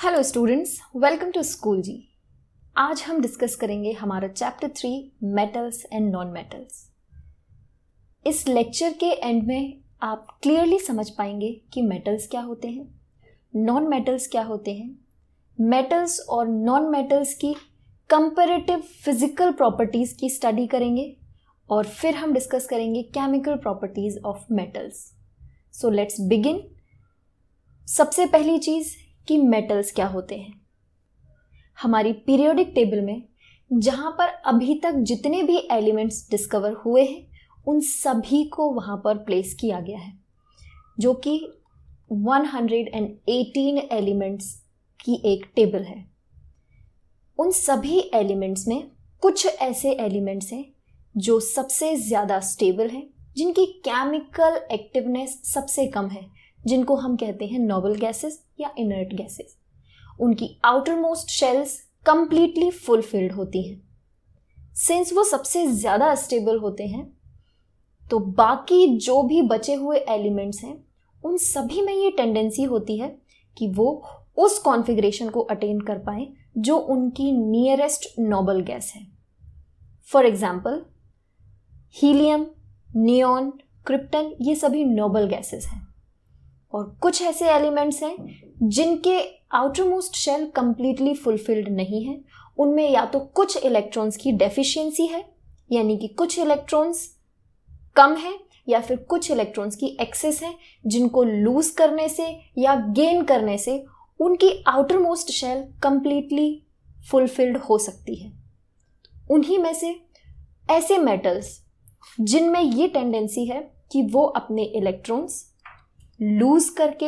Hello students, welcome to school ji. आज हम discuss करेंगे हमारा chapter 3 metals and non metals. इस लेक्चर के एंड में आप क्लियरली समझ पाएंगे कि मेटल्स क्या होते हैं, नॉन मेटल्स क्या होते हैं, मेटल्स और नॉन मेटल्स की कंपैरेटिव फिजिकल प्रॉपर्टीज की स्टडी करेंगे और फिर हम डिस्कस करेंगे chemical properties of metals. So let's begin. सबसे पहली चीज कि मेटल्स क्या होते हैं। हमारी पीरियोडिक टेबल में जहां पर अभी तक जितने भी एलिमेंट्स डिस्कवर हुए हैं उन सभी को वहां पर प्लेस किया गया है, जो कि 118 एलिमेंट्स की एक टेबल है। उन सभी एलिमेंट्स में कुछ ऐसे एलिमेंट्स हैं जो सबसे ज़्यादा स्टेबल हैं, जिनकी केमिकल एक्टिवनेस सबसे कम है, जिनको हम कहते हैं नोबल गैसेस या इनर्ट गैसेस। उनकी outer most shells completely fulfilled होती हैं। सिंस वो सबसे ज़्यादा स्टेबल होते हैं तो बाकी जो भी बचे हुए एलिमेंट्स हैं उन सभी में ये टेंडेंसी होती है कि वो उस कॉन्फ़िगरेशन को अटेन कर पाए जो उनकी नियरेस्ट नोबल गैस है। For example helium, neon, krypton, ये सभी नोबल गैसेस हैं। और कुछ ऐसे एलिमेंट्स हैं जिनके outermost shell completely fulfilled नहीं है। उनमें या तो कुछ इलेक्ट्रॉन्स की डेफिशिएंसी है, यानी कि कुछ इलेक्ट्रॉन्स कम है, या फिर कुछ इलेक्ट्रॉन्स की एक्सेस है, जिनको लूज करने से या गेन करने से उनकी outermost shell completely fulfilled हो सकती है। उन्हीं में से ऐसे मेटल्स जिनमें ये टेंडेंसी है कि वो अपने इलेक्ट्रॉन्स लूज करके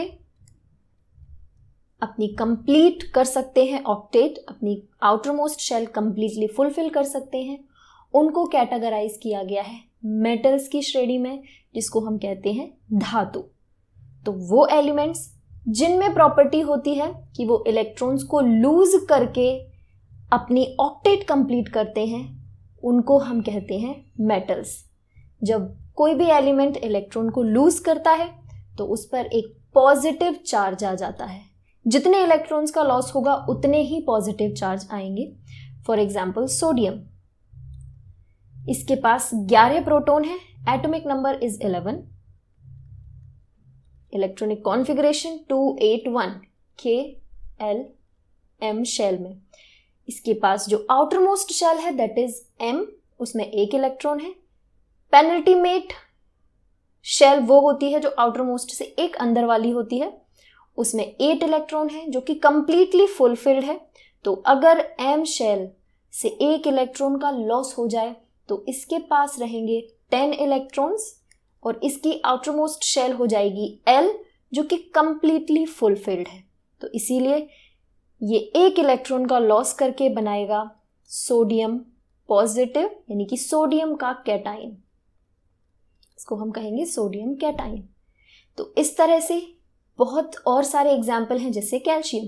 अपनी कंप्लीट कर सकते हैं ऑक्टेट, अपनी outermost shell completely fulfil कर सकते हैं, उनको कैटेगराइज किया गया है मेटल्स की श्रेणी में, जिसको हम कहते हैं धातु। तो वो एलिमेंट्स जिनमें प्रॉपर्टी होती है कि वो इलेक्ट्रॉन्स को लूज करके अपनी ऑक्टेट कंप्लीट करते हैं, उनको हम कहते हैं मेटल्स। जब कोई भी एलिमेंट इलेक्ट्रॉन को लूज करता है तो उस पर एक पॉजिटिव चार्ज आ जाता है। जितने इलेक्ट्रॉन्स का लॉस होगा उतने ही पॉजिटिव चार्ज आएंगे। फॉर एग्जाम्पल सोडियम, इसके पास 11 प्रोटॉन है, atomic number is 11, electronic configuration 281 KLm shell में। इसके पास जो आउटर मोस्ट शेल है दैट इज M, उसमें एक इलेक्ट्रॉन है। पेनल्टीमेट शेल वो होती है जो आउटर मोस्ट से एक अंदर वाली होती है, उसमें 8 इलेक्ट्रॉन है जो कि कंप्लीटली फुलफिल्ड है। तो अगर M शेल से एक इलेक्ट्रॉन का लॉस हो जाए तो इसके पास रहेंगे 10 इलेक्ट्रॉन्स और इसकी आउटर मोस्ट शेल हो जाएगी L, जो कि कंप्लीटली फुलफिल्ड है। तो इसीलिए ये एक इलेक्ट्रॉन का लॉस करके बनाएगा सोडियम पॉजिटिव, यानी कि सोडियम का कैटाइन, इसको हम कहेंगे सोडियम कैटाइन। तो इस तरह से बहुत और सारे एग्जाम्पल हैं, जैसे कैल्शियम,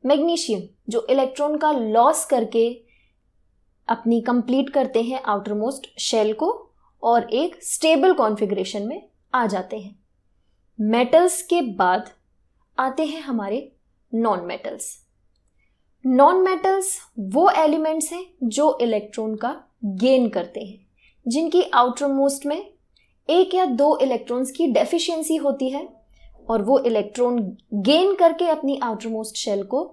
मैग्नीशियम, जो इलेक्ट्रॉन का लॉस करके अपनी कंप्लीट करते हैं आउटर मोस्ट शेल को और एक स्टेबल कॉन्फ़िगरेशन में आ जाते हैं। मेटल्स के बाद आते हैं हमारे नॉन मेटल्स। नॉन मेटल्स वो एलिमेंट्स हैं जो इलेक्ट्रॉन का गेन करते हैं, जिनकी आउटर मोस्ट में एक या दो इलेक्ट्रॉन्स की डेफिशिएंसी होती है और वो इलेक्ट्रॉन गेन करके अपनी आउटर मोस्ट शेल को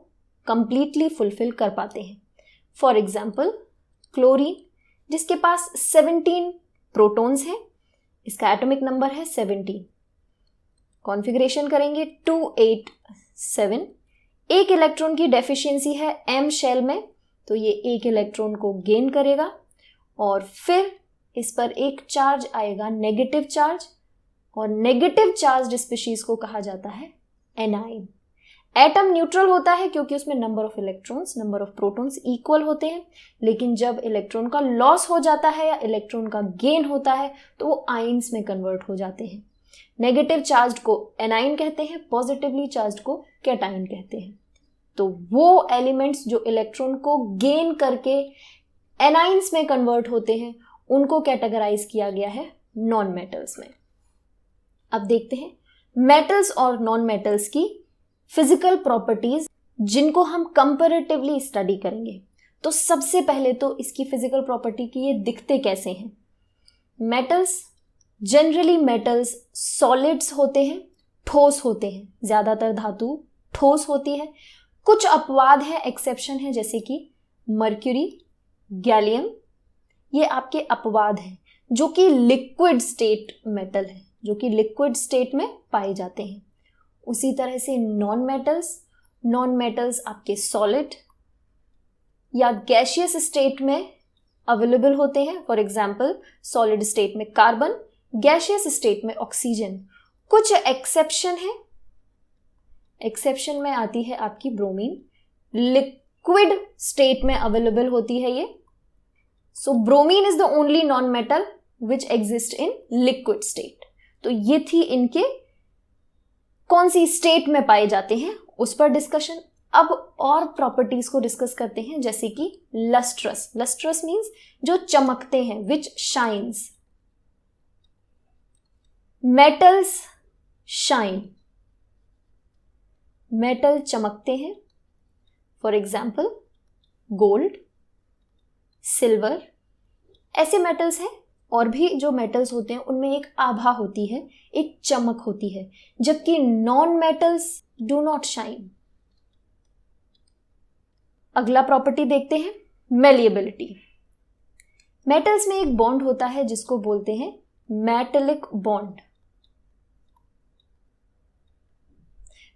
कंप्लीटली फुलफिल कर पाते हैं। फॉर एग्जाम्पल क्लोरीन, जिसके पास 17 प्रोटॉन्स हैं, इसका एटॉमिक नंबर है 17, कॉन्फ़िगरेशन करेंगे 287, एक इलेक्ट्रॉन की डेफिशिएंसी है M शेल में, तो ये एक इलेक्ट्रॉन को गेन करेगा और फिर इस पर एक चार्ज आएगा, नेगेटिव चार्ज, और नेगेटिव चार्ज स्पीशीज को कहा जाता है एनाइन। एटम न्यूट्रल होता है क्योंकि उसमें number of electrons, number of protons equal होते हैं, लेकिन जब इलेक्ट्रॉन का लॉस हो जाता है या इलेक्ट्रॉन का गेन होता है तो वो आइंस में कन्वर्ट हो जाते हैं। नेगेटिव चार्ज को एनाइन कहते हैं, पॉजिटिवली चार्ज को कैटाइन कहते हैं। तो वो एलिमेंट्स जो इलेक्ट्रॉन को गेन करके एनाइंस में कन्वर्ट होते हैं उनको कैटेगराइज किया गया है नॉन मेटल्स में। अब देखते हैं मेटल्स और नॉन मेटल्स की फिजिकल प्रॉपर्टीज जिनको हम कंपैरेटिवली स्टडी करेंगे। तो सबसे पहले तो इसकी फिजिकल प्रॉपर्टी की ये दिखते कैसे हैं। मेटल्स, जनरली मेटल्स सॉलिड्स होते हैं, ठोस होते हैं, ज्यादातर धातु ठोस होती है। कुछ अपवाद है, एक्सेप्शन है, जैसे कि मर्क्यूरी, गैलियम, ये आपके अपवाद हैं जो कि लिक्विड स्टेट मेटल है, जो कि लिक्विड स्टेट में पाए जाते हैं। उसी तरह से नॉन मेटल्स आपके सॉलिड या गैसियस स्टेट में अवेलेबल होते हैं। फॉर एग्जाम्पल सॉलिड स्टेट में कार्बन, गैसियस स्टेट में ऑक्सीजन। कुछ एक्सेप्शन है, एक्सेप्शन में आती है आपकी ब्रोमीन, लिक्विड स्टेट में अवेलेबल होती है ये। So bromine is the only non metal which exist in liquid state. तो ये थी इनके कौन सी स्टेट में पाए जाते हैं उस पर डिस्कशन। अब और प्रॉपर्टीज को डिस्कस करते हैं, जैसे कि लस्ट्रस। लस्ट्रस मीन्स जो चमकते हैं, विच शाइन्स। मेटल्स शाइन, मेटल चमकते हैं। फॉर एग्जाम्पल गोल्ड, सिल्वर, ऐसे मेटल्स हैं। और भी जो मेटल्स होते हैं उनमें एक आभा होती है, एक चमक होती है, जबकि non metals do not shine. अगला प्रॉपर्टी देखते हैं, मेलिएबिलिटी। मेटल्स में एक बॉन्ड होता है जिसको बोलते हैं मेटेलिक बॉन्ड।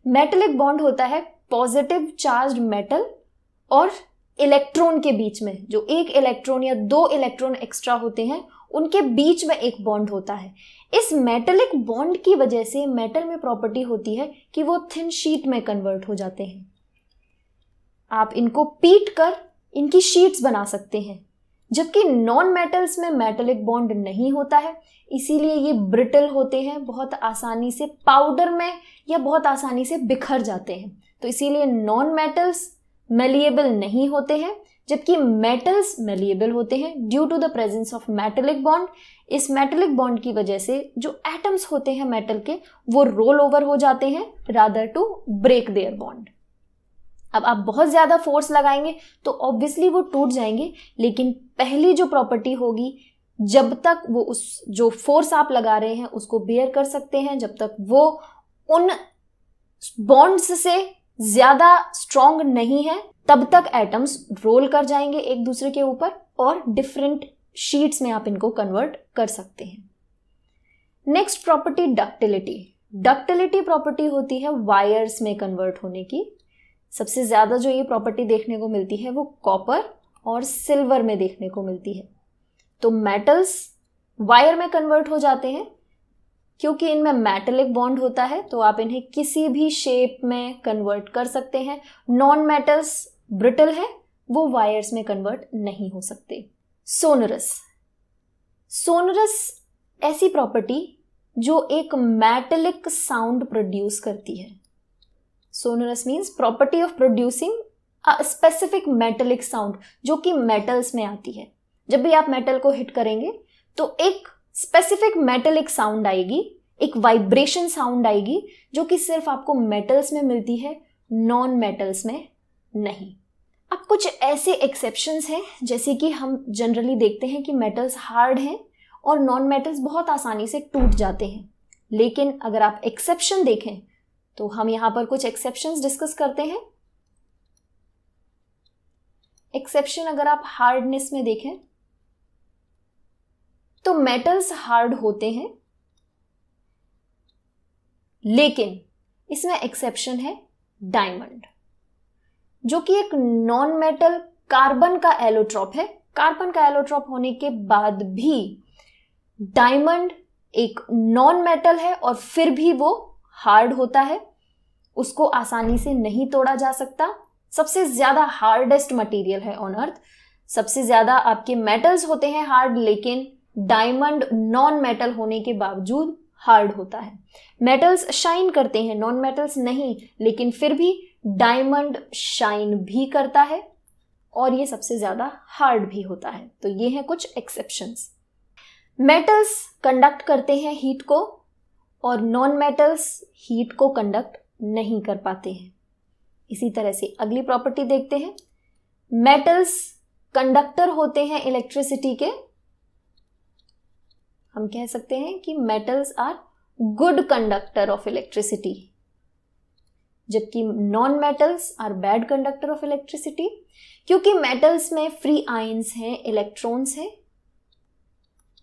मेटेलिक बॉन्ड होता है पॉजिटिव चार्ज्ड मेटल और इलेक्ट्रॉन के बीच में। जो एक इलेक्ट्रॉन या दो इलेक्ट्रॉन एक्स्ट्रा होते हैं उनके बीच में एक बॉन्ड होता है। इस मेटेलिक बॉन्ड की वजह से मेटल में प्रॉपर्टी होती है कि वो थिन शीट में कन्वर्ट हो जाते हैं। आप इनको पीट कर इनकी शीट्स बना सकते हैं, जबकि नॉन मेटल्स में मेटेलिक बॉन्ड नहीं होता है, इसीलिए ये ब्रिटल होते हैं, बहुत आसानी से पाउडर में या बहुत आसानी से बिखर जाते हैं। तो इसीलिए नॉन मेटल्स मेलिएबल नहीं होते हैं, जबकि मेटल्स मेलिएबल होते हैं due to the presence of metallic bond. इस मेटेलिक बॉन्ड की वजह से जो एटम्स होते हैं मेटल के, वो रोल ओवर हो जाते हैं rather to break their bond. अब आप बहुत ज्यादा फोर्स लगाएंगे तो ऑब्वियसली वो टूट जाएंगे, लेकिन पहली जो प्रॉपर्टी होगी, जब तक वो उस जो फोर्स आप लगा रहे हैं उसको बेयर कर सकते हैं, जब तक वो उन बॉन्ड्स से ज्यादा स्ट्रॉन्ग नहीं है, तब तक एटम्स रोल कर जाएंगे एक दूसरे के ऊपर और डिफरेंट शीट्स में आप इनको कन्वर्ट कर सकते हैं। Next property ductility. Ductility property होती है वायर्स में कन्वर्ट होने की। सबसे ज्यादा जो ये प्रॉपर्टी देखने को मिलती है वो कॉपर और सिल्वर में देखने को मिलती है। तो मेटल्स वायर में कन्वर्ट हो जाते हैं क्योंकि इनमें मेटेलिक बॉन्ड होता है, तो आप इन्हें किसी भी शेप में कन्वर्ट कर सकते हैं। नॉन मेटल्स ब्रिटल है, वो वायर्स में कन्वर्ट नहीं हो सकते। सोनरस। सोनरस ऐसी प्रॉपर्टी जो एक मेटेलिक साउंड प्रोड्यूस करती है। Sonorous means property of producing a specific metallic sound, जो कि मेटल्स में आती है। जब भी आप मेटल को हिट करेंगे तो एक स्पेसिफिक मेटेलिक साउंड आएगी, एक वाइब्रेशन साउंड आएगी, जो कि सिर्फ आपको मेटल्स में मिलती है, नॉन मेटल्स में नहीं। अब कुछ ऐसे एक्सेप्शंस हैं, जैसे कि हम जनरली देखते हैं कि मेटल्स हार्ड हैं और नॉन मेटल्स बहुत आसानी से टूट जाते हैं। लेकिन अगर आप एक्सेप्शन देखें तो हम यहां पर कुछ एक्सेप्शंस डिस्कस करते हैं। एक्सेप्शन अगर आप हार्डनेस में देखें तो मेटल्स हार्ड होते हैं, लेकिन इसमें एक्सेप्शन है डायमंड, जो कि एक नॉन मेटल कार्बन का एलोट्रॉप है। कार्बन का एलोट्रॉप होने के बाद भी डायमंड एक नॉन मेटल है और फिर भी वो हार्ड होता है, उसको आसानी से नहीं तोड़ा जा सकता। सबसे ज्यादा हार्डेस्ट मटेरियल है ऑन अर्थ। सबसे ज्यादा आपके मेटल्स होते हैं हार्ड, लेकिन डायमंड नॉन मेटल होने के बावजूद हार्ड होता है। मेटल्स शाइन करते हैं, नॉन मेटल्स नहीं, लेकिन फिर भी डायमंड शाइन भी करता है और ये सबसे ज्यादा हार्ड भी होता है। तो ये हैं कुछ एक्सेप्शंस। मेटल्स कंडक्ट करते हैं हीट को और नॉन मेटल्स हीट को कंडक्ट नहीं कर पाते हैं। इसी तरह से अगली प्रॉपर्टी देखते हैं। मेटल्स कंडक्टर होते हैं इलेक्ट्रिसिटी के। हम कह सकते हैं कि metals are good conductor of electricity, जबकि non metals are bad conductor of electricity, क्योंकि मेटल्स में फ्री आयंस हैं, इलेक्ट्रॉन्स हैं।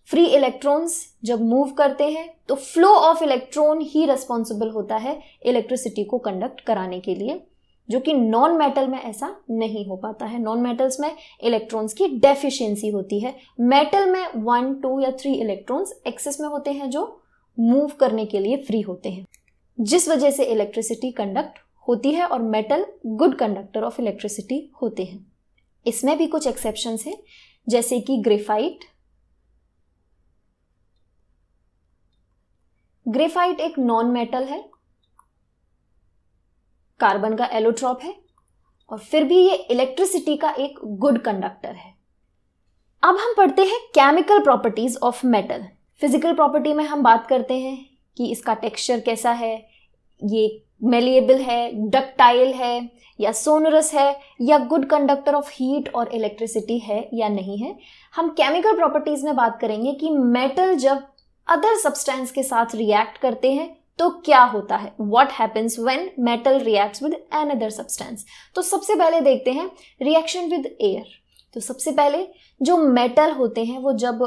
फ्री इलेक्ट्रॉन्स जब मूव करते हैं तो फ्लो ऑफ इलेक्ट्रॉन ही रिस्पॉन्सिबल होता है इलेक्ट्रिसिटी को कंडक्ट कराने के लिए, जो कि नॉन मेटल में ऐसा नहीं हो पाता है। नॉन मेटल्स में इलेक्ट्रॉन्स की डेफिशिएंसी होती है। मेटल में 1, 2 या 3 इलेक्ट्रॉन्स एक्सेस में होते हैं जो मूव करने के लिए फ्री होते हैं, जिस वजह से इलेक्ट्रिसिटी कंडक्ट होती है और metal good conductor of electricity होते हैं। इसमें भी कुछ एक्सेप्शंस हैं, जैसे कि ग्रेफाइट। ग्रेफाइट एक नॉन मेटल है, कार्बन का एलोट्रॉप है, और फिर भी ये इलेक्ट्रिसिटी का एक गुड कंडक्टर है। अब हम पढ़ते हैं chemical properties of metal. Physical property में हम बात करते हैं कि इसका टेक्सचर कैसा है, ये मेलिएबल है, डक्टाइल है या सोनरस है, या गुड कंडक्टर ऑफ हीट और इलेक्ट्रिसिटी है या नहीं है। हम केमिकल प्रॉपर्टीज में बात करेंगे कि मेटल जब अदर सब्सटेंस के साथ रिएक्ट करते हैं तो क्या होता है, what happens when metal reacts with another substance. तो सबसे पहले देखते हैं रिएक्शन विद एयर। तो सबसे पहले जो मेटल होते हैं वो जब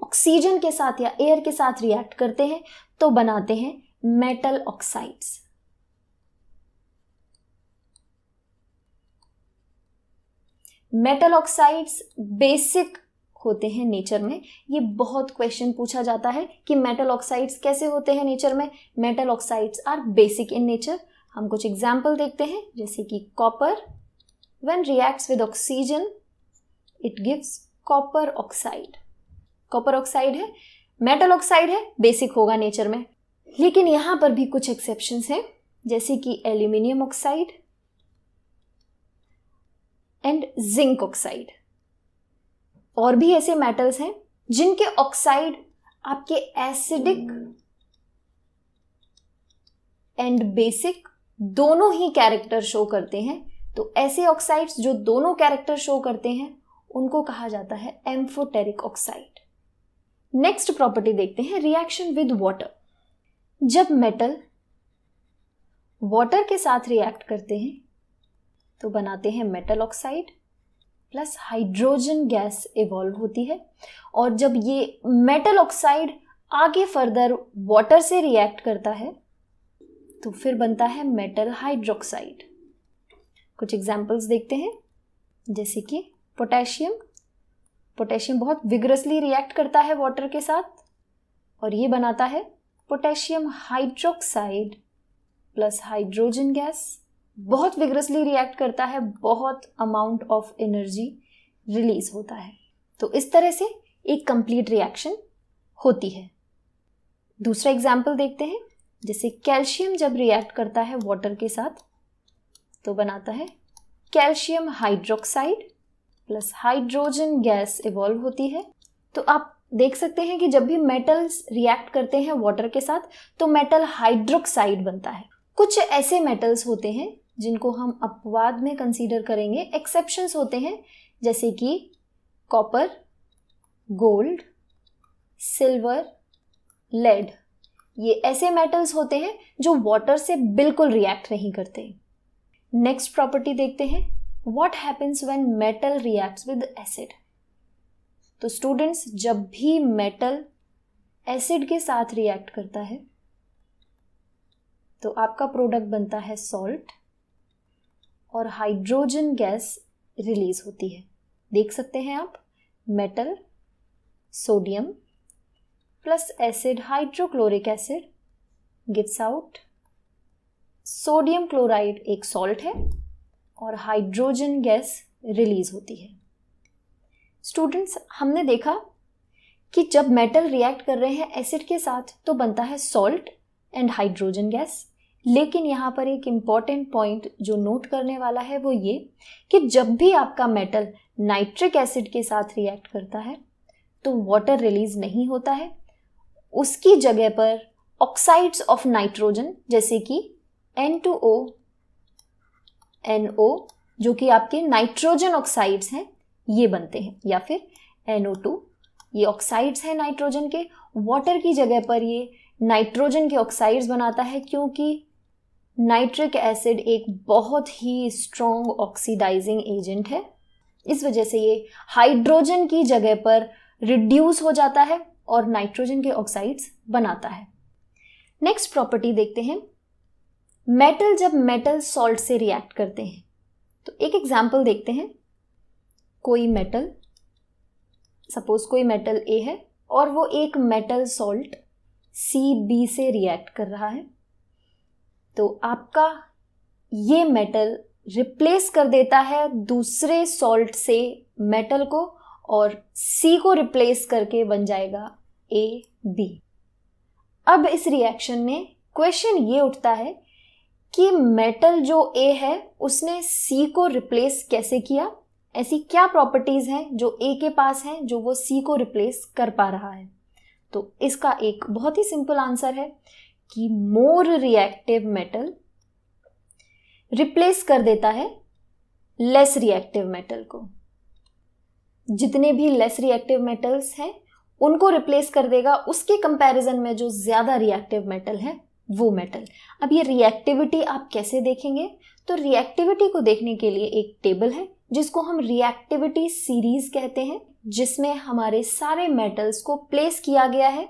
ऑक्सीजन के साथ या एयर के साथ रिएक्ट करते हैं तो बनाते हैं metal oxides. Metal oxides basic होते हैं नेचर में। ये बहुत क्वेश्चन पूछा जाता है कि मेटल ऑक्साइड्स कैसे होते हैं नेचर में। Metal oxides are basic in nature. हम कुछ एग्जाम्पल देखते हैं, जैसे कि copper, when reacts with oxygen it gives copper oxide. Copper oxide है, मेटल ऑक्साइड है, बेसिक होगा नेचर में। लेकिन यहां पर भी कुछ एक्सेप्शंस हैं, जैसे कि aluminium oxide and zinc oxide. और भी ऐसे मेटल्स हैं जिनके ऑक्साइड आपके एसिडिक एंड बेसिक दोनों ही कैरेक्टर शो करते हैं। तो ऐसे ऑक्साइड्स जो दोनों कैरेक्टर शो करते हैं उनको कहा जाता है एम्फोटेरिक ऑक्साइड। नेक्स्ट प्रॉपर्टी देखते हैं, रिएक्शन विद वाटर। जब मेटल वाटर के साथ रिएक्ट करते हैं तो बनाते हैं metal oxide plus hydrogen gas evolve होती है। और जब ये मेटल ऑक्साइड आगे फर्दर वाटर से रिएक्ट करता है तो फिर बनता है मेटल हाइड्रोक्साइड। कुछ एग्जांपल्स देखते हैं, जैसे कि पोटेशियम। पोटेशियम बहुत विगरसली रिएक्ट करता है वाटर के साथ और ये बनाता है potassium hydroxide plus hydrogen gas. बहुत विगरसली रिएक्ट करता है, बहुत अमाउंट ऑफ एनर्जी रिलीज होता है। तो इस तरह से एक कंप्लीट रिएक्शन होती है। दूसरा एग्जाम्पल देखते हैं, जैसे कैल्शियम जब रिएक्ट करता है वाटर के साथ तो बनाता है calcium hydroxide plus hydrogen gas evolve होती है। तो आप देख सकते हैं कि जब भी मेटल्स रिएक्ट करते हैं वाटर के साथ तो मेटल हाइड्रोक्साइड बनता है। कुछ ऐसे मेटल्स होते हैं जिनको हम अपवाद में कंसीडर करेंगे, एक्सेप्शंस होते हैं, जैसे कि कॉपर, गोल्ड, सिल्वर, लेड। ये ऐसे मेटल्स होते हैं जो वाटर से बिल्कुल रिएक्ट नहीं करते। नेक्स्ट प्रॉपर्टी देखते हैं, what happens when metal reacts with acid. तो स्टूडेंट्स, जब भी मेटल एसिड के साथ रिएक्ट करता है तो आपका प्रोडक्ट बनता है सॉल्ट और हाइड्रोजन गैस रिलीज होती है। देख सकते हैं आप, metal, sodium plus acid hydrochloric acid gives out sodium chloride, एक सॉल्ट है, और हाइड्रोजन गैस रिलीज होती है। स्टूडेंट्स, हमने देखा कि जब मेटल रिएक्ट कर रहे हैं एसिड के साथ तो बनता है सॉल्ट एंड हाइड्रोजन गैस। लेकिन यहाँ पर एक इम्पॉर्टेंट पॉइंट जो नोट करने वाला है वो ये कि जब भी आपका मेटल नाइट्रिक एसिड के साथ रिएक्ट करता है तो वाटर रिलीज नहीं होता है, उसकी जगह पर ऑक्साइड्स ऑफ नाइट्रोजन जैसे कि N2O, NO जो कि आपके नाइट्रोजन ऑक्साइड्स हैं ये बनते हैं, या फिर NO2 ये ऑक्साइड्स हैं नाइट्रोजन के। वाटर की जगह पर ये नाइट्रोजन के ऑक्साइड्स बनाता है क्योंकि नाइट्रिक एसिड एक बहुत ही स्ट्रॉन्ग ऑक्सीडाइजिंग एजेंट है। इस वजह से ये हाइड्रोजन की जगह पर रिड्यूस हो जाता है और नाइट्रोजन के ऑक्साइड्स बनाता है। नेक्स्ट प्रॉपर्टी देखते हैं, मेटल जब मेटल सॉल्ट से रिएक्ट करते हैं। तो एक एग्जांपल देखते हैं, कोई मेटल, सपोज कोई मेटल A है और वो एक मेटल सॉल्ट CB से रिएक्ट कर रहा है, तो आपका ये मेटल रिप्लेस कर देता है दूसरे सॉल्ट से मेटल को और C को रिप्लेस करके बन जाएगा AB। अब इस रिएक्शन में क्वेश्चन ये उठता है कि मेटल जो A है उसने C को रिप्लेस कैसे किया, ऐसी क्या प्रॉपर्टीज हैं जो A के पास हैं जो वो C को रिप्लेस कर पा रहा है। तो इसका एक बहुत ही सिंपल आंसर है कि मोर रिएक्टिव मेटल रिप्लेस कर देता है लेस रिएक्टिव मेटल को। जितने भी लेस रिएक्टिव मेटल्स हैं उनको रिप्लेस कर देगा उसके कंपैरिजन में जो ज्यादा रिएक्टिव मेटल है वो मेटल। अब ये रिएक्टिविटी आप कैसे देखेंगे, तो रिएक्टिविटी को देखने के लिए एक टेबल है जिसको हम रिएक्टिविटी सीरीज कहते हैं, जिसमें हमारे सारे मेटल्स को प्लेस किया गया है।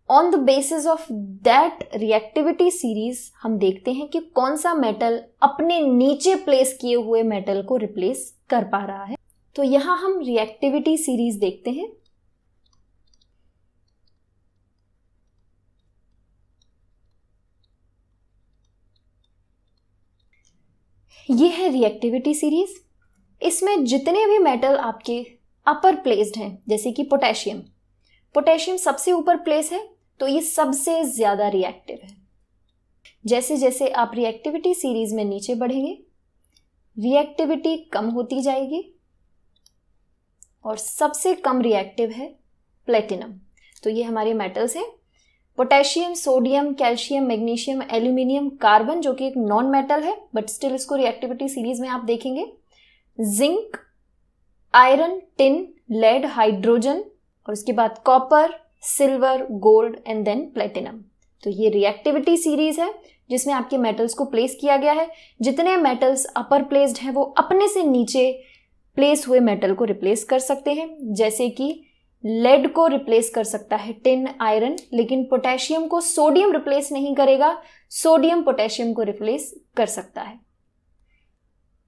On the basis of that reactivity series हम देखते हैं कि कौन सा मेटल अपने नीचे प्लेस किए हुए मेटल को रिप्लेस कर पा रहा है। तो यहां हम रिएक्टिविटी सीरीज देखते हैं। ये है रिएक्टिविटी सीरीज। इसमें जितने भी मेटल आपके अपर प्लेस्ड हैं, जैसे कि पोटेशियम, पोटेशियम सबसे ऊपर प्लेस है तो ये सबसे ज्यादा रिएक्टिव है। जैसे जैसे आप रिएक्टिविटी सीरीज में नीचे बढ़ेंगे रिएक्टिविटी कम होती जाएगी और सबसे कम रिएक्टिव है प्लेटिनम। तो ये हमारे मेटल्स हैं, potassium, sodium, calcium, magnesium, aluminium, carbon जो कि एक नॉन मेटल है बट स्टिल इसको रिएक्टिविटी सीरीज में आप देखेंगे, zinc, iron, tin, lead, hydrogen और उसके बाद copper, silver, gold and then platinum. तो ये रिएक्टिविटी सीरीज है जिसमें आपके मेटल्स को प्लेस किया गया है। जितने मेटल्स अपर प्लेस्ड हैं वो अपने से नीचे प्लेस हुए मेटल को रिप्लेस कर सकते हैं, जैसे कि लेड को रिप्लेस कर सकता है टिन, आयरन, लेकिन पोटेशियम को सोडियम रिप्लेस नहीं करेगा, सोडियम पोटेशियम को रिप्लेस कर सकता है।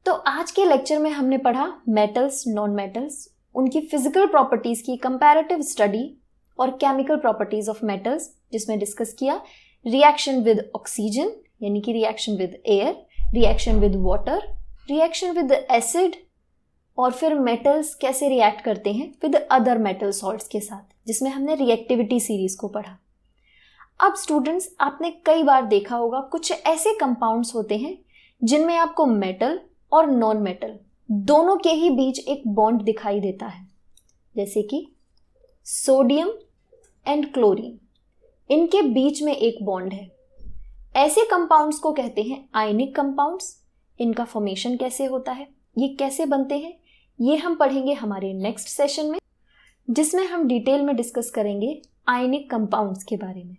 तो आज के लेक्चर में हमने पढ़ा मेटल्स, नॉन मेटल्स, उनकी फिजिकल प्रॉपर्टीज की कंपैरेटिव स्टडी और केमिकल प्रॉपर्टीज ऑफ मेटल्स, जिसमें डिस्कस किया रिएक्शन विद ऑक्सीजन यानी कि reaction with air, reaction with water, reaction with acid और फिर मेटल्स कैसे रिएक्ट करते हैं विद अदर मेटल सॉल्ट्स के साथ, जिसमें हमने रिएक्टिविटी सीरीज को पढ़ा। अब स्टूडेंट्स, आपने कई बार देखा होगा कुछ ऐसे कंपाउंड्स होते हैं जिनमें आपको मेटल और नॉन मेटल दोनों के ही बीच एक बॉन्ड दिखाई देता है, जैसे कि सोडियम एंड क्लोरीन, इनके बीच में एक बॉन्ड है। ऐसे कंपाउंड्स को कहते हैं आयनिक कंपाउंड्स। इनका फॉर्मेशन कैसे होता है, ये कैसे बनते हैं, ये हम पढ़ेंगे हमारे नेक्स्ट सेशन में, जिसमें हम डिटेल में डिस्कस करेंगे आयनिक कंपाउंड्स के बारे में।